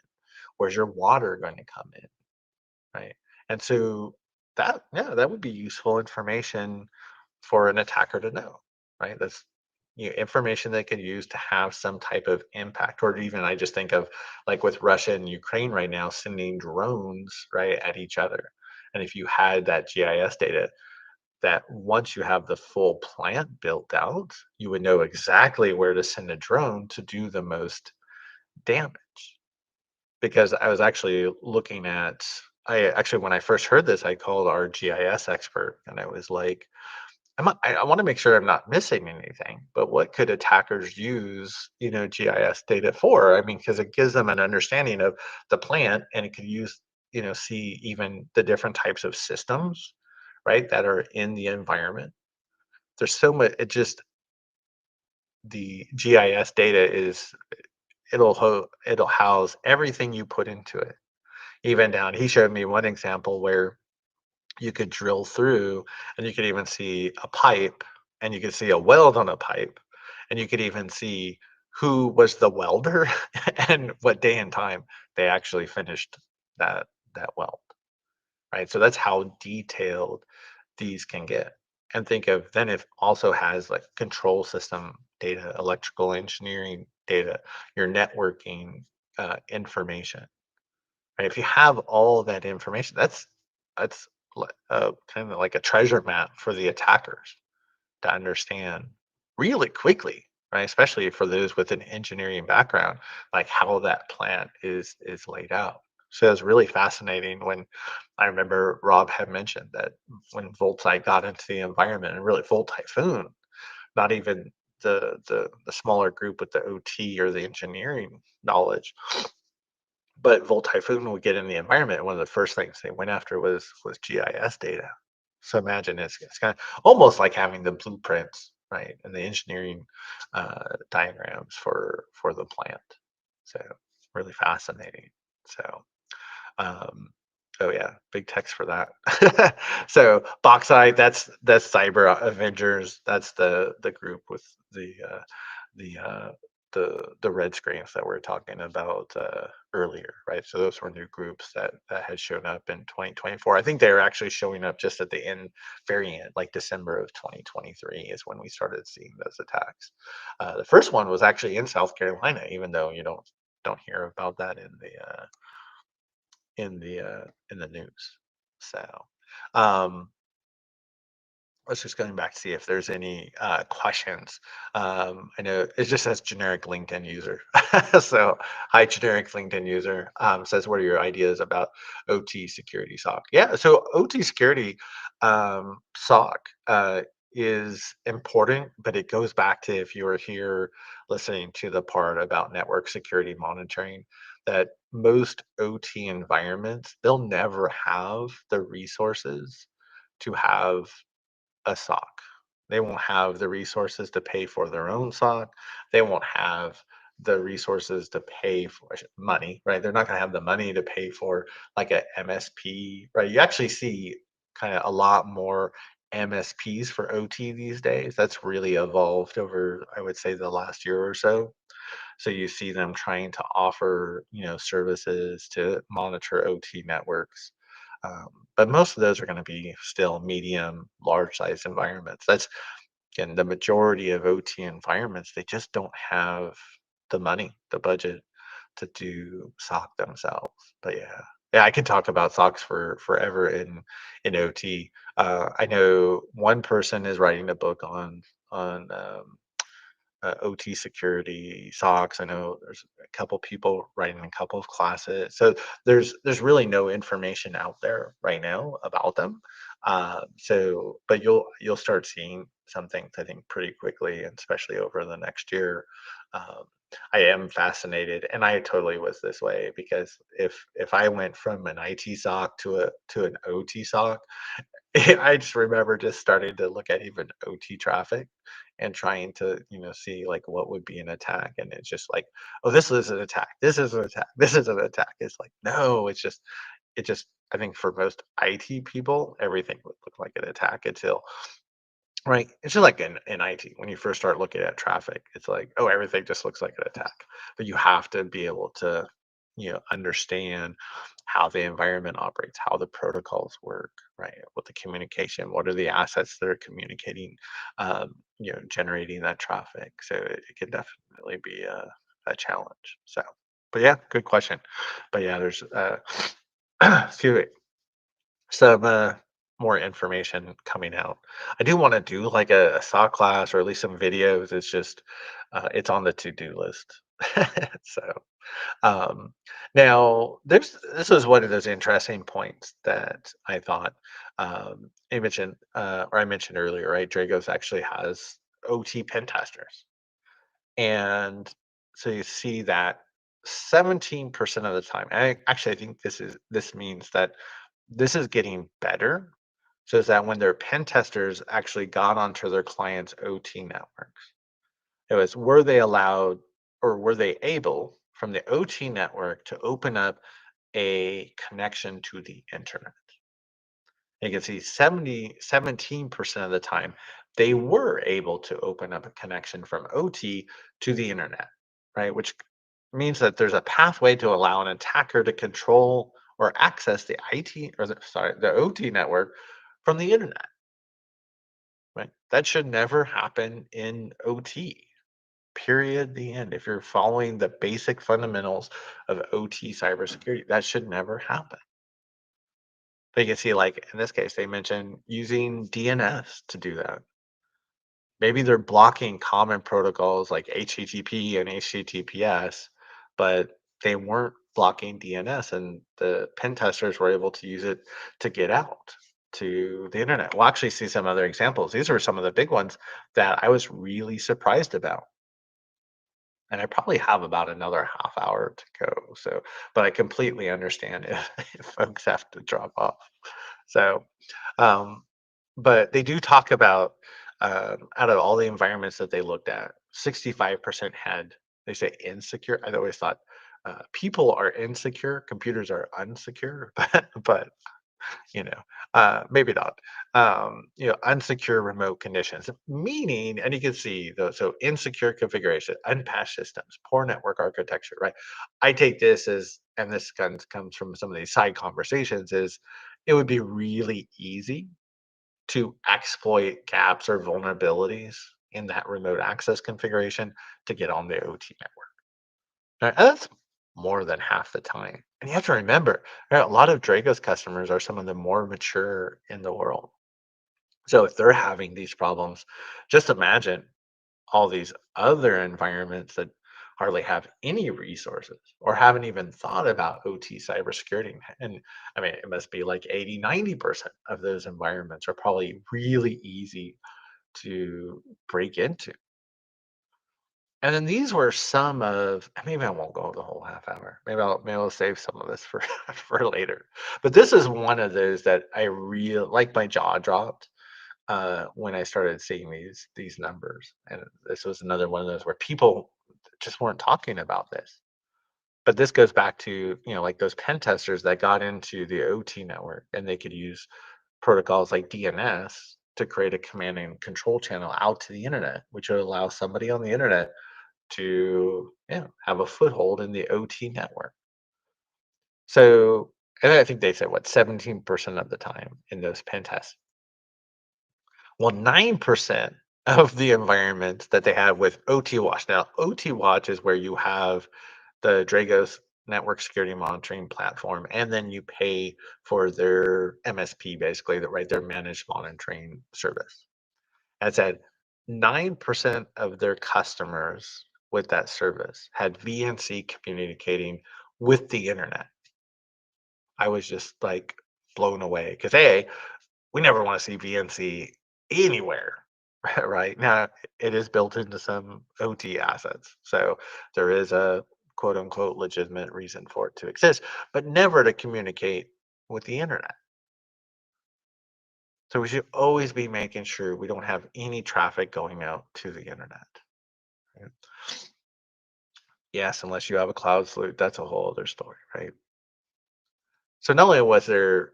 Where's your water going to come in? Right. And so that, yeah, that would be useful information for an attacker to know. right? That's information they could use to have some type of impact. Or even I just think of like with Russia and Ukraine right now sending drones right at each other. And if you had that GIS data, that once you have the full plant built out, you would know exactly where to send a drone to do the most damage. Because I was actually looking at, I actually, when I first heard this, I called our GIS expert and I was like, I want to make sure I'm not missing anything, but what could attackers use, GIS data for? I mean, because it gives them an understanding of the plant and it could use, see even the different types of systems, right, that are in the environment. There's so much, it just, the GIS data is, it'll house everything you put into it. Even down, he showed me one example where you could drill through and you could even see a pipe and you could see a weld on a pipe and you could even see who was the welder and what day and time they actually finished that weld, right? So that's how detailed these can get. And think of then if also has like control system data, electrical engineering data, your networking information. Right? If you have all of that information, that's kind of like a treasure map for the attackers to understand really quickly, right? Especially for those with an engineering background, like how that plant is laid out. So it's really fascinating when I remember Rob had mentioned that when Voltite got into the environment and really Volt Typhoon, not even the smaller group with the OT or the engineering knowledge, but Volt Typhoon would get in the environment, and one of the first things they went after was GIS data. So imagine it's kind of almost like having the blueprints, right, and the engineering diagrams for the plant. So really fascinating. So um, oh yeah, big text for that. So Bauxite, that's Cyber Avengers. That's the group with the uh, the red screens that we're talking about earlier, right? So those were new groups that had shown up in 2024. I think they were actually showing up just at the end, very end, like December of 2023 is when we started seeing those attacks. The first one was actually in South Carolina, even though you don't hear about that in the news. So, um, let's just going back to see if there's any questions. I know it just says generic LinkedIn user. So, hi, generic LinkedIn user says, "What are your ideas about OT security SOC?" Yeah, so OT security SOC is important, but it goes back to if you were here listening to the part about network security monitoring, that most OT environments they'll never have the resources to have a SOC. They won't have the resources to pay for their own SOC. They won't have the resources to pay for money, right? They're not going to have the money to pay for like a MSP, right? You actually see kind of a lot more MSPs for OT these days. That's really evolved over, I would say, the last year or so. So you see them trying to offer, services to monitor OT networks. Um, but most of those are going to be still medium, large size environments. That's again the majority of OT environments. They just don't have the money, the budget to do SOC themselves. But yeah, I can talk about SOCs for forever in OT. I know one person is writing a book on OT security, SOCs. I know there's a couple people writing a couple of classes. So there's really no information out there right now about them. But you'll start seeing some things I think pretty quickly, and especially over the next year. Um, I am fascinated, and I totally was this way because if I went from an IT SOC to an OT SOC, I just remember just starting to look at even OT traffic and trying to, see like what would be an attack. And it's just like, oh, this is an attack. This is an attack. This is an attack. It's like, no, it just, I think for most IT people, everything would look like an attack until, right. It's just like in IT, when you first start looking at traffic, it's like, oh, everything just looks like an attack. But you have to be able to understand how the environment operates, how the protocols work, right? What the communication, what are the assets that are communicating, generating that traffic. So it can definitely be a challenge. So, but yeah, good question. But yeah, there's excuse me, some more information coming out. I do want to do like a saw class or at least some videos. It's just it's on the to-do list. So um, now this was one of those interesting points that I thought I mentioned earlier, right? Dragos actually has OT pen testers, and so you see that 17% of the time. I think this means that this is getting better. So is that when their pen testers actually got onto their client's OT networks, it was were they allowed or were they able from the OT network to open up a connection to the internet? You can see 17% of the time they were able to open up a connection from OT to the internet, right? Which means that there's a pathway to allow an attacker to control or access the IT or the OT network from the internet, right? That should never happen in OT. Period. The end. If you're following the basic fundamentals of OT cybersecurity, that should never happen. But you can see, like in this case, they mentioned using DNS to do that. Maybe they're blocking common protocols like HTTP and HTTPS, but they weren't blocking DNS, and the pen testers were able to use it to get out to the internet. We'll actually see some other examples. These are some of the big ones that I was really surprised about. And I probably have about another half hour to go. So, but I completely understand if folks have to drop off. So, um, but they do talk about out of all the environments that they looked at, 65% had, they say, insecure. I always thought people are insecure, computers are unsecure, but you know, maybe not. Unsecure remote conditions, meaning, and you can see those, so insecure configuration, unpatched systems, poor network architecture, right? I take this as, and this comes from some of these side conversations, is it would be really easy to exploit gaps or vulnerabilities in that remote access configuration to get on the OT network. Right, and that's more than half the time. And you have to remember, right, a lot of Dragos customers are some of the more mature in the world. So if they're having these problems, just imagine all these other environments that hardly have any resources or haven't even thought about OT cybersecurity. And I mean, it must be like 80, 90% of those environments are probably really easy to break into. And then these were some of, and maybe I won't go the whole half hour. Maybe I'll save some of this for for later. But this is one of those that I really like, my jaw dropped when I started seeing these numbers. And this was another one of those where people just weren't talking about this. But this goes back to, like those pen testers that got into the OT network and they could use protocols like DNS to create a command and control channel out to the internet, which would allow somebody on the internet to, have a foothold in the OT network. So, and I think they said what, 17% of the time in those pen tests. Well, 9% of the environments that they have with OT Watch. Now, OT Watch is where you have the Dragos network security monitoring platform, and then you pay for their MSP, basically, that right, their managed monitoring service. And it said 9% of their customers with that service had VNC communicating with the internet. I was just like blown away because we never want to see VNC anywhere, right? Now, it is built into some OT assets. So there is a quote unquote legitimate reason for it to exist, but never to communicate with the internet. So we should always be making sure we don't have any traffic going out to the internet. Right? Yes, unless you have a cloud salute, that's a whole other story, right? So not only was there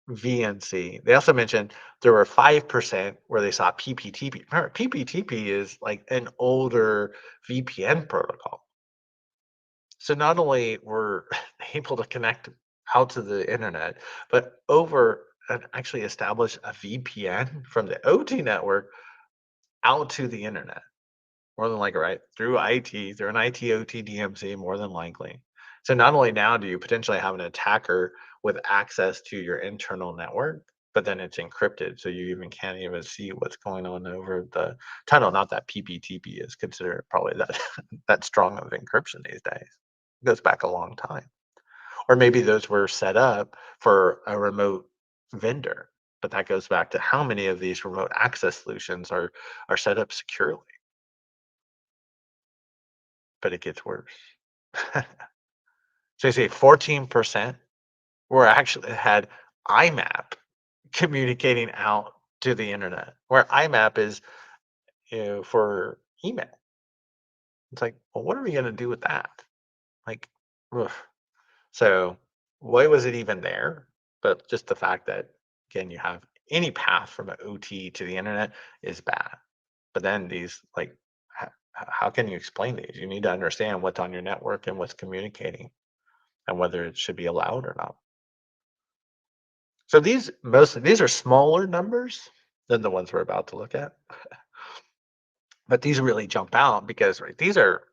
VNC, they also mentioned there were 5% where they saw PPTP. Remember, PPTP is like an older VPN protocol. So not only were able to connect out to the internet, but over and actually establish a VPN from the OT network out to the internet. More than likely, right? Through IT, through an IT OT DMZ, more than likely. So not only now do you potentially have an attacker with access to your internal network, but then it's encrypted, so you even can't even see what's going on over the tunnel. Not that PPTP is considered probably that that strong of encryption these days. It goes back a long time. Or maybe those were set up for a remote vendor, but that goes back to how many of these remote access solutions are set up securely, but it gets worse. So you say 14% were actually had IMAP communicating out to the internet, where IMAP is, for email. It's like, well, what are we gonna do with that? Like, ugh. So why was it even there? But just the fact that again, you have any path from an OT to the internet is bad. But then these like, how can you explain these? You need to understand what's on your network and what's communicating and whether it should be allowed or not. So these are smaller numbers than the ones we're about to look at, but these really jump out because right, these are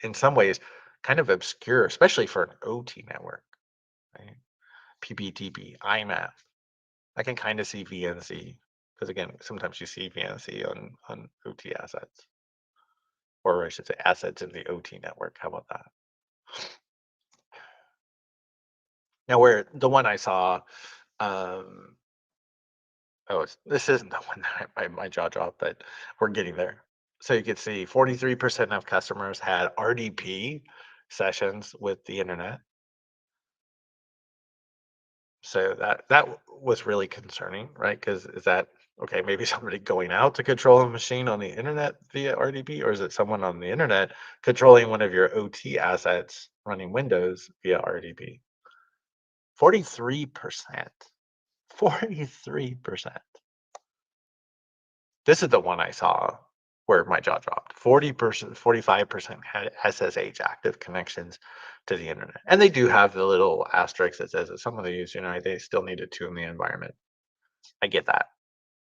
in some ways kind of obscure, especially for an OT network. Right? PBTB, IMAP. I can kind of see VNC because again, sometimes you see VNC on OT assets, or I should say assets in the OT network. How about that? Now, where the one I saw, um, this isn't the one that my jaw dropped, but we're getting there. So you could see 43% of customers had RDP sessions with the internet. So that was really concerning, right? Because is that okay? Maybe somebody going out to control a machine on the internet via RDP, or is it someone on the internet controlling one of your OT assets running Windows via RDP? 43%. 43%. This is the one I saw where my jaw dropped. 40%, 45% had SSH active connections to the internet. And they do have the little asterisk that says that some of these, they still need to tune the environment. I get that,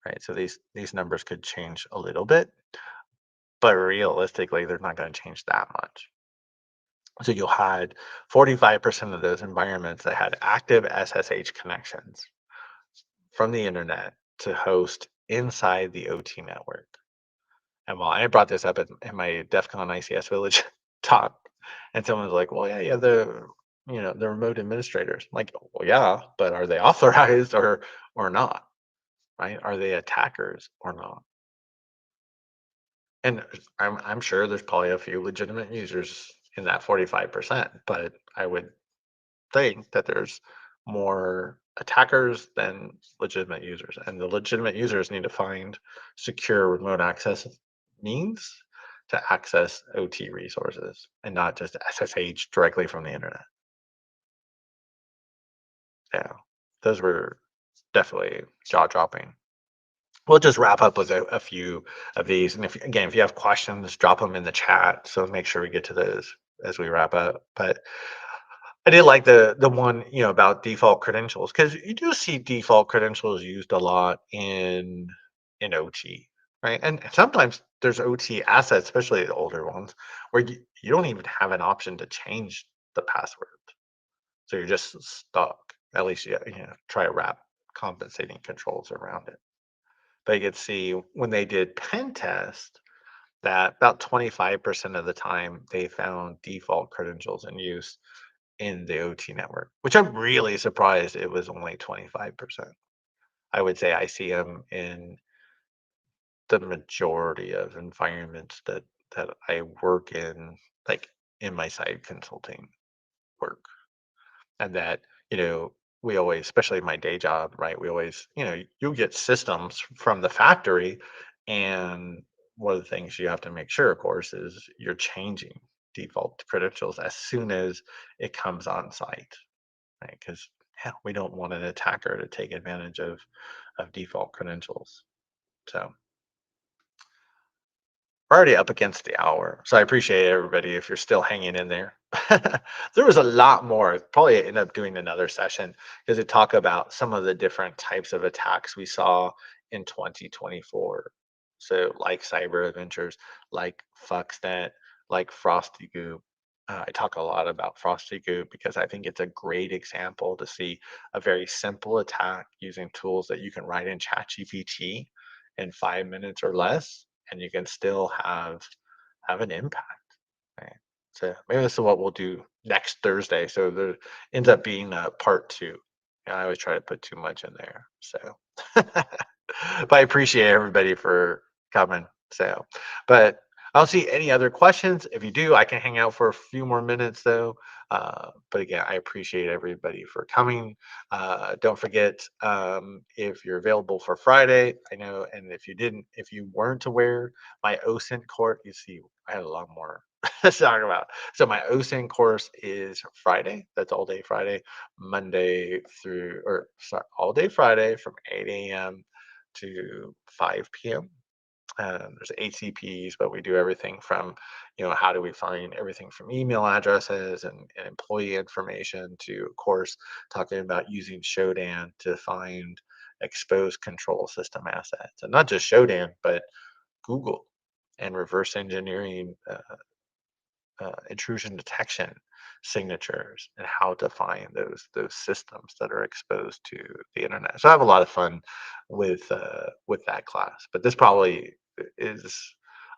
right? So these numbers could change a little bit, but realistically, they're not going to change that much. So you had 45% of those environments that had active SSH connections from the internet to host inside the OT network. And while I brought this up in my DEF CON ICS Village talk, and someone was like, "Well, yeah, yeah, the remote administrators." I'm like, well, yeah, but are they authorized or not? Right? Are they attackers or not? And I'm sure there's probably a few legitimate users in that 45%, but I would think that there's more attackers than legitimate users, and the legitimate users need to find secure remote access means to access OT resources and not just SSH directly from the internet. Yeah, those were definitely jaw dropping. We'll just wrap up with a few of these, and if you have questions, drop them in the chat. So make sure we get to those as we wrap up. But I did like the one, about default credentials because you do see default credentials used a lot in OT, right? And sometimes there's OT assets, especially the older ones, where you don't even have an option to change the password. So you're just stuck. At least try to wrap compensating controls around it. But you could see when they did pen test that about 25% of the time they found default credentials in use in the OT network, which I'm really surprised it was only 25%. I would say I see them in the majority of environments that I work in, like in my side consulting work. And that, we always, especially my day job, right? We always, you get systems from the factory. And one of the things you have to make sure, of course, is you're changing default credentials as soon as it comes on site, right? Because we don't want an attacker to take advantage of default credentials. So We're already up against the hour, so I appreciate everybody if you're still hanging in there. There was a lot more. Probably end up doing another session because it talk about some of the different types of attacks we saw in 2024. So, like cyber adventures, like Foxnet, like Frosty Goop. I talk a lot about Frosty Goop because I think it's a great example to see a very simple attack using tools that you can write in ChatGPT in 5 minutes or less, and you can still have an impact. Right. So maybe this is what we'll do next Thursday. So there ends up being a part two. I always try to put too much in there. So, but I appreciate everybody for coming. So, but I don't see any other questions. If you do, I can hang out for a few more minutes though. But again, I appreciate everybody for coming. Don't forget, if you're available for Friday, I know, and if you weren't aware, my OSINT course, you see, I had a lot more to talk about. So my OSINT course is Friday. That's all day Friday, Monday through, or sorry, all day Friday from 8 a.m. to 5 p.m. There's ACPs, but we do everything from, how do we find everything from email addresses and employee information to, of course, talking about using Shodan to find exposed control system assets. And not just Shodan, but Google and reverse engineering intrusion detection signatures and how to find those systems that are exposed to the internet. So I have a lot of fun with that class. But this probably is,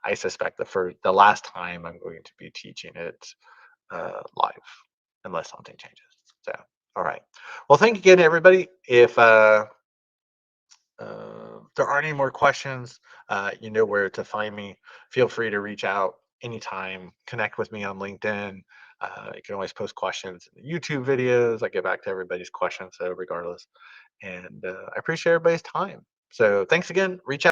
I suspect, the last time I'm going to be teaching it live, unless something changes. So, all right. Well, thank you again, everybody. If there aren't any more questions, you know where to find me. Feel free to reach out anytime. Connect with me on LinkedIn. You can always post questions in the YouTube videos. I get back to everybody's questions, so regardless. And I appreciate everybody's time. So thanks again. Reach out.